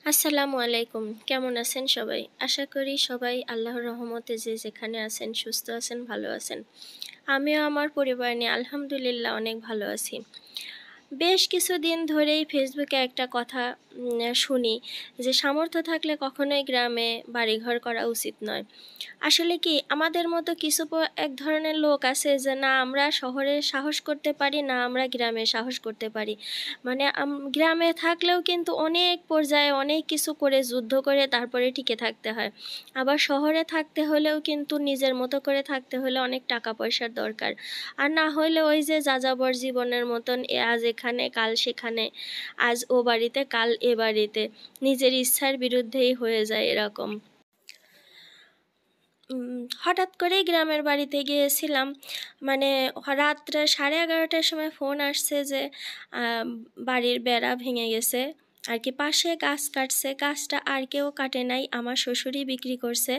আসসালামু আলাইকুম। কেমন আছেন সবাই? আশা করি সবাই আল্লাহর রহমতে যে যেখানে আছেন সুস্থ আছেন, ভালো আছেন। আমিও আমার পরিবার নিয়ে আলহামদুলিল্লাহ অনেক ভালো আছি। বেশ কিছুদিন ধরেই ফেসবুকে একটা কথা শুনি যে সামর্থ্য থাকলে কখনোই গ্রামে বাড়িঘর করা উচিত নয়। আসলে কি আমাদের মতো কিছু এক ধরনের লোক আছে যে না আমরা শহরে সাহস করতে পারি, না আমরা গ্রামে সাহস করতে পারি। মানে গ্রামে থাকলেও কিন্তু অনেক পর্যায়ে অনেক কিছু করে যুদ্ধ করে তারপরে টিকে থাকতে হয়। আবার শহরে থাকতে হলেও কিন্তু নিজের মতো করে থাকতে হলে অনেক টাকা পয়সার দরকার। আর না হইলে ওই যে যাযাবর জীবনের মতন আজ এখানে কাল সেখানে, আজ ও বাড়িতে কাল এ বাড়িতে, নিজের ইচ্ছার বিরুদ্ধেই হয়ে যায় এরকম। হঠাৎ করেই গ্রামের বাড়িতে গিয়েছিলাম। মানে রাত্রে 11:30টার সময় ফোন আসছে যে আম বাড়ির বেড়া ভেঙে গেছে। আর কি পাশে গাছ কাটছে, গাছটা আর কেউ কাটে নাই, আমার শ্বশুরই বিক্রি করছে।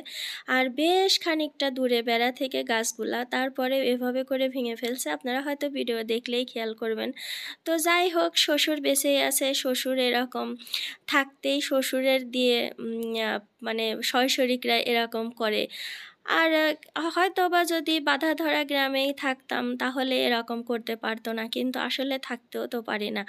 আর বেশ খানিকটা দূরে বেড়া থেকে গাছগুলা, তারপরে এভাবে করে ভেঙে ফেলছে। আপনারা হয়তো ভিডিও দেখলেই খেয়াল করবেন। তো যাই হোক, শ্বশুর বেঁচেই আছে। শ্বশুর এরকম থাকতেই শ্বশুরের দিয়ে মানে সয়-শরিকরা এরকম করে। আর হয়তোবা যদি বাঁধা ধরা গ্রামেই থাকতাম তাহলে এরকম করতে পারতো না, কিন্তু আসলে থাকতেও তো পারি না।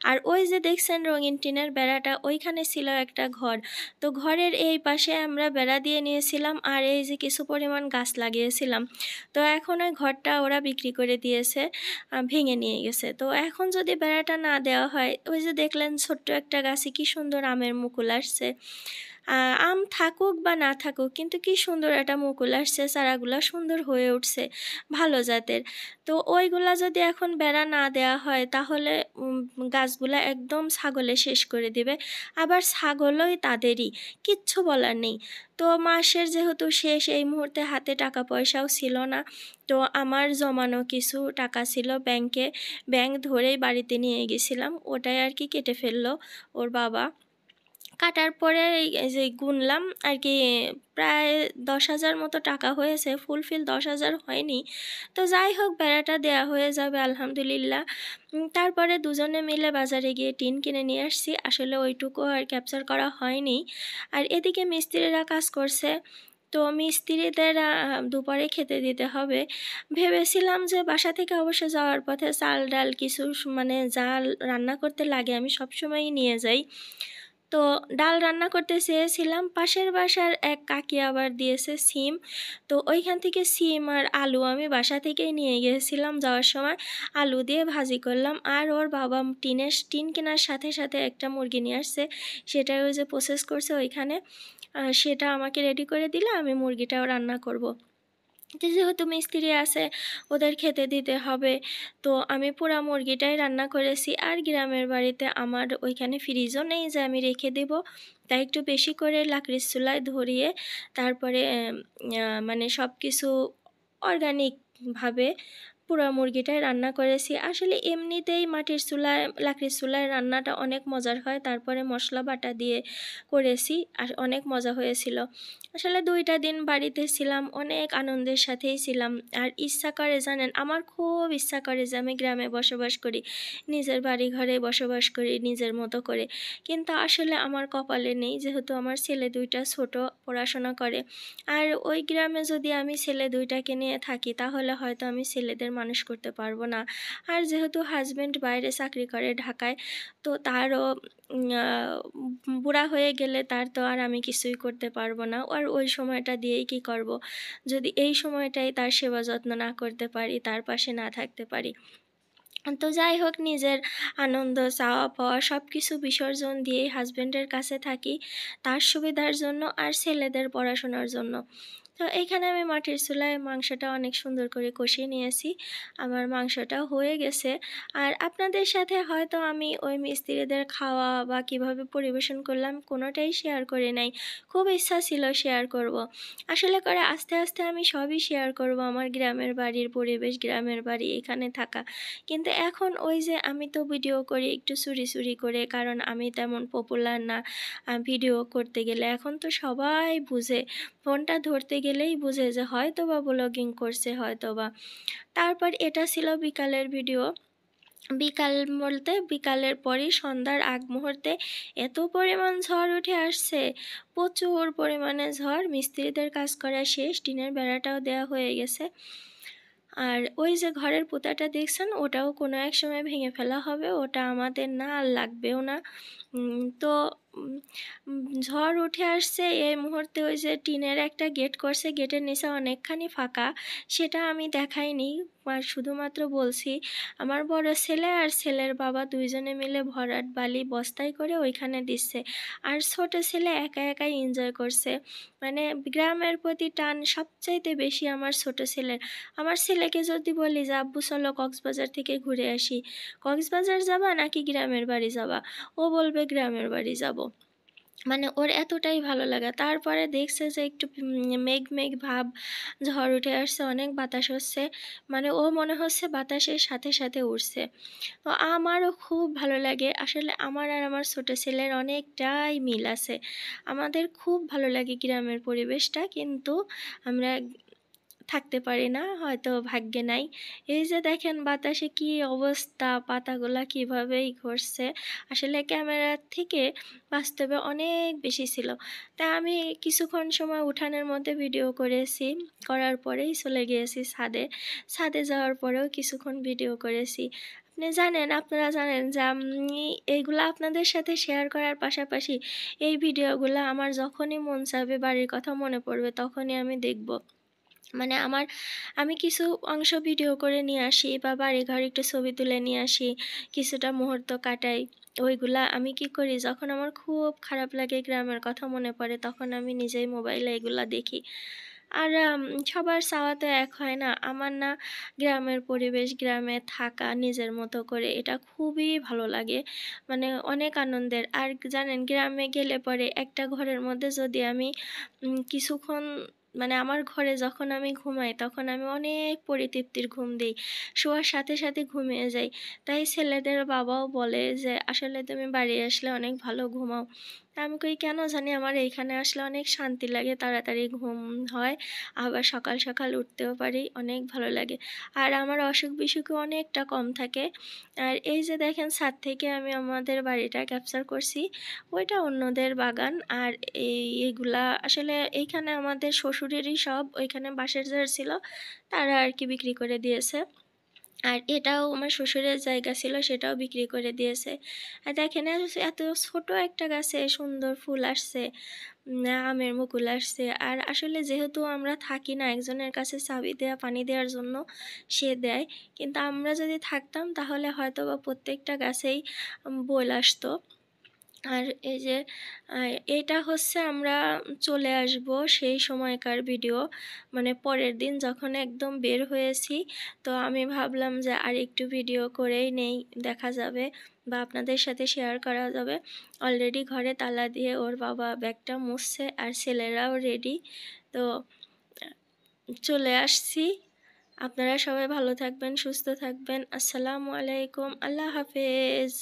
আর ওই যে দেখছেন রঙিন টিনের বেড়াটা, ওইখানে ছিল একটা ঘর। তো ঘরের এই পাশে আমরা বেড়া দিয়ে নিয়েছিলাম, আর এই যে কিছু পরিমাণ গাছ লাগিয়েছিলাম। তো এখন ওই ঘরটা ওরা বিক্রি করে দিয়েছে, ভেঙে নিয়ে গেছে। তো এখন যদি বেড়াটা না দেওয়া হয়, ওই যে দেখলেন ছোট্ট একটা গাছে কি সুন্দর আমের মুকুল আসছে। আম থাকুক বা না থাকুক, কিন্তু কি সুন্দর একটা মুকুল আসছে, চারাগুলা সুন্দর হয়ে উঠছে, ভালো জাতের। তো ওইগুলা যদি এখন বেড়া না দেওয়া হয় তাহলে গাছগুলা একদম ছাগলে শেষ করে দিবে। আবার ছাগলই তাদেরই, কিচ্ছু বলার নেই। তো মাসের যেহেতু শেষ, এই মুহূর্তে হাতে টাকা পয়সাও ছিল না। তো আমার জমানো কিছু টাকা ছিল ব্যাংকে, ব্যাংক ধরেই বাড়িতে নিয়ে গেছিলাম। ওটাই আর কি কেটে ফেললো ওর বাবা। কাটার পরে এই যে গুনলাম আর কি, প্রায় 10,000 মতো টাকা হয়েছে, ফুলফিল 10,000 হয়নি। তো যাই হোক, বেড়াটা দেয়া হয়ে যাবে আলহামদুলিল্লাহ। তারপরে দুজনে মিলে বাজারে গিয়ে টিন কিনে নিয়ে আসছি। আসলে ওইটুকু আর ক্যাপচার করা হয়নি। আর এদিকে মিস্ত্রিরা কাজ করছে। তো মিস্ত্রিদের দুপুরে খেতে দিতে হবে। ভেবেছিলাম যে বাসা থেকে অবশ্য যাওয়ার পথে চাল ডাল কিছু মানে যা রান্না করতে লাগে আমি সবসময়ই নিয়ে যাই। তো ডাল রান্না করতে চেয়েছিলাম, পাশের বাসার এক কাকি আবার দিয়েছে সিম। তো ওইখান থেকে সিম আর আলু আমি বাসা থেকেই নিয়ে গিয়েছিলাম, যাওয়ার সময় আলু দিয়ে ভাজি করলাম। আর ওর বাবা টিন কেনার সাথে সাথে একটা মুরগি নিয়ে আসছে, সেটা ওই যে প্রসেস করছে ওইখানে, সেটা আমাকে রেডি করে দিলে আমি মুরগিটাও রান্না করব। তো যেহেতু মিস্ত্রি আছে, ওদের খেতে দিতে হবে। তো আমি পুরা মুরগিটাই রান্না করেছি। আর গ্রামের বাড়িতে আমার ওইখানে ফ্রিজও নেই যে আমি রেখে দেব, তাই একটু বেশি করে লাকড়ির চুলায় ধরিয়ে তারপরে মানে সব কিছু অর্গানিকভাবে পুরা মুরগিটাই রান্না করেছি। আসলে এমনিতেই মাটির চুলায় লাকড়ির চুলায় রান্নাটা অনেক মজার হয়, তারপরে মশলা বাটা দিয়ে করেছি, আর অনেক মজা হয়েছিল। আসলে 2টা দিন বাড়িতে ছিলাম, অনেক আনন্দের সাথেই ছিলাম। আর ইচ্ছা করে জানেন, আমার খুব ইচ্ছা করে যে আমি গ্রামে বসবাস করি, নিজের বাড়ি ঘরে বসবাস করি নিজের মতো করে। কিন্তু আসলে আমার কপালে নেই, যেহেতু আমার ছেলে 2টা ছোট, পড়াশোনা করে। আর ওই গ্রামে যদি আমি ছেলে 2টাকে নিয়ে থাকি তাহলে হয়তো আমি ছেলেদের মানুষ করতে পারবো না। আর যেহেতু হাজব্যান্ড বাইরে চাকরি করে ঢাকায়, তো তারও বুড়া হয়ে গেলে তার তো আর আমি কিছুই করতে পারবো না। আর ওই সময়টা দিয়েই কি করব, যদি এই সময়টাই তার সেবা যত্ন না করতে পারি, তার পাশে না থাকতে পারি। তো যাই হোক, নিজের আনন্দ চাওয়া পাওয়া সব কিছু বিসর্জন দিয়েই হাজব্যান্ডের কাছে থাকি, তার সুবিধার জন্য আর ছেলেদের পড়াশোনার জন্য। তো এইখানে আমি মাটির চুলায় মাংসটা অনেক সুন্দর করে কষিয়ে নিয়েছি, আমার মাংসটা হয়ে গেছে। আর আপনাদের সাথে হয়তো আমি ওই মিস্ত্রিদের খাওয়া বা কিভাবে পরিবেশন করলাম কোনোটাই শেয়ার করি নাই। খুব ইচ্ছা ছিল শেয়ার করব। আসলে করে আস্তে আস্তে আমি সবই শেয়ার করব, আমার গ্রামের বাড়ির পরিবেশ, গ্রামের বাড়ি, এখানে থাকা। কিন্তু এখন ওই যে আমি তো ভিডিও করি একটু চুরি চুরি করে, কারণ আমি তেমন পপুলার না ভিডিও করতে গেলে। এখন তো সবাই বুঝে, ফোনটা ধরতে গেলেই বুঝে যে হয়তোবা ব্লগিং করছে হয়তোবা। তারপর এটা ছিল বিকালের ভিডিও। বিকাল বলতে বিকালের পরই সন্ধ্যার আগ মুহূর্তে এত পরিমাণ ঝড় উঠে আসছে, প্রচুর পরিমাণে ঝড়। মিস্ত্রিদের কাজ করা শেষ, টিনের বেড়াটাও দেওয়া হয়ে গেছে। আর ওই যে ঘরের পুতাটা দেখছেন, ওটাও কোনো এক সময় ভেঙে ফেলা হবে, ওটা আমাদের না, আর লাগবেও না। তো ঝড় উঠে আসছে এই মুহূর্তে। ওই যে টিনের একটা গেট করছে, গেটের নিচে অনেকখানি ফাঁকা, সেটা আমি দেখাইনি, আর শুধুমাত্র বলছি আমার বড় ছেলে আর ছেলের বাবা দুইজনে মিলে ভরাট বালি বস্তায় করে ওইখানে দিচ্ছে, আর ছোট ছেলে একা একাই এনজয় করছে। মানে গ্রামের প্রতি টান সবচাইতে বেশি আমার ছোট ছেলের। আমার ছেলেকে যদি বলি যে আব্বু চলো কক্সবাজার থেকে ঘুরে আসি, কক্সবাজার যাবা নাকি গ্রামের বাড়ি যাবা, ও বলবে গ্রামের বাড়ি যাব। মানে ওর এতটাই ভালো লাগে। তারপরে দেখছে যে একটু মেঘ মেঘ ভাব, ঝড় উঠে আসছে, অনেক বাতাস হচ্ছে, মানে ও মনে হচ্ছে বাতাসের সাথে সাথে উড়ছে। তো আমারও খুব ভালো লাগে। আসলে আমার আর আমার ছোট ছেলের অনেকটাই মিল আছে। আমাদের খুব ভালো লাগে গ্রামের পরিবেশটা, কিন্তু আমরা থাকতে পারি না, হয়তো ভাগ্যে নাই। এই যে দেখেন বাতাসে কি অবস্থা, পাতাগুলা কীভাবেই ঘুরছে। আসলে ক্যামেরার থেকে বাস্তবে অনেক বেশি ছিল। তা আমি কিছুক্ষণ সময় উঠানের মধ্যে ভিডিও করেছি, করার পরেই চলে গিয়েছি ছাদে। ছাদে যাওয়ার পরেও কিছুক্ষণ ভিডিও করেছি। আপনারা জানেন যে আমি এইগুলা আপনাদের সাথে শেয়ার করার পাশাপাশি এই ভিডিওগুলো আমার যখনই মন চাবে, বাড়ির কথা মনে পড়বে, তখনই আমি দেখব। মানে আমি কিছু অংশ ভিডিও করে নিয়ে আসি, বা বাড়িঘর একটু ছবি তুলে নিয়ে আসি, কিছুটা মুহূর্ত কাটাই। ওইগুলা আমি কি করি, যখন আমার খুব খারাপ লাগে, গ্রামের কথা মনে পড়ে, তখন আমি নিজেই মোবাইলে এগুলা দেখি। আর সবার চাওয়া তো এক হয় না। আমার না গ্রামের পরিবেশ, গ্রামে থাকা নিজের মতো করে, এটা খুবই ভালো লাগে, মানে অনেক আনন্দের। আর জানেন গ্রামে গেলে পরে একটা ঘরের মধ্যে যদি আমি কিছুক্ষণ, মানে আমার ঘরে যখন আমি ঘুমাই তখন আমি অনেক পরিতৃপ্তির ঘুম দিই, শোয়ার সাথে সাথে ঘুমিয়ে যাই। তাই ছেলেদের বাবাও বলে যে আসলে তুমি বাড়ি আসলে অনেক ভালো ঘুমাও। তা আমি কই কেন জানি আমার এইখানে আসলে অনেক শান্তি লাগে, তাড়াতাড়ি ঘুম হয়, আবার সকাল সকাল উঠতেও পারি, অনেক ভালো লাগে। আর আমার অসুখ বিসুখও অনেকটা কম থাকে। আর এই যে দেখেন ছাদ থেকে আমি আমাদের বাড়িটা ক্যাপচার করছি, ওইটা অন্যদের বাগান। আর এইগুলা আসলে এইখানে আমাদের শ্বশুরেরই সব, ওইখানে বাঁশের ঝাড় ছিল, তারা আর কি বিক্রি করে দিয়েছে। আর এটাও আমার শ্বশুরের জায়গা ছিল, সেটাও বিক্রি করে দিয়েছে। আর দেখেন এত ছোট একটা গাছে সুন্দর ফুল আসছে, আমের মুকুল আসছে। আর আসলে যেহেতু আমরা থাকি না, একজনের কাছে চাবি দেওয়া পানি দেওয়ার জন্য, সে দেয়, কিন্তু আমরা যদি থাকতাম তাহলে হয়তো বা প্রত্যেকটা গাছেই বল আসতো। আর এই যে এটা হচ্ছে আমরা চলে আসব সেই সময়কার ভিডিও, মানে পরের দিন যখন একদম বের হয়েছি। তো আমি ভাবলাম যে আর একটু ভিডিও করেই নেই, দেখা যাবে বা আপনাদের সাথে শেয়ার করা যাবে। অলরেডি ঘরে তালা দিয়ে ওর বাবা ব্যাগটা মুছছে, আর ছেলেরাও রেডি। তো চলে আসছি। আপনারা সবাই ভালো থাকবেন, সুস্থ থাকবেন। আসসালামু আলাইকুম, আল্লাহ হাফেজ।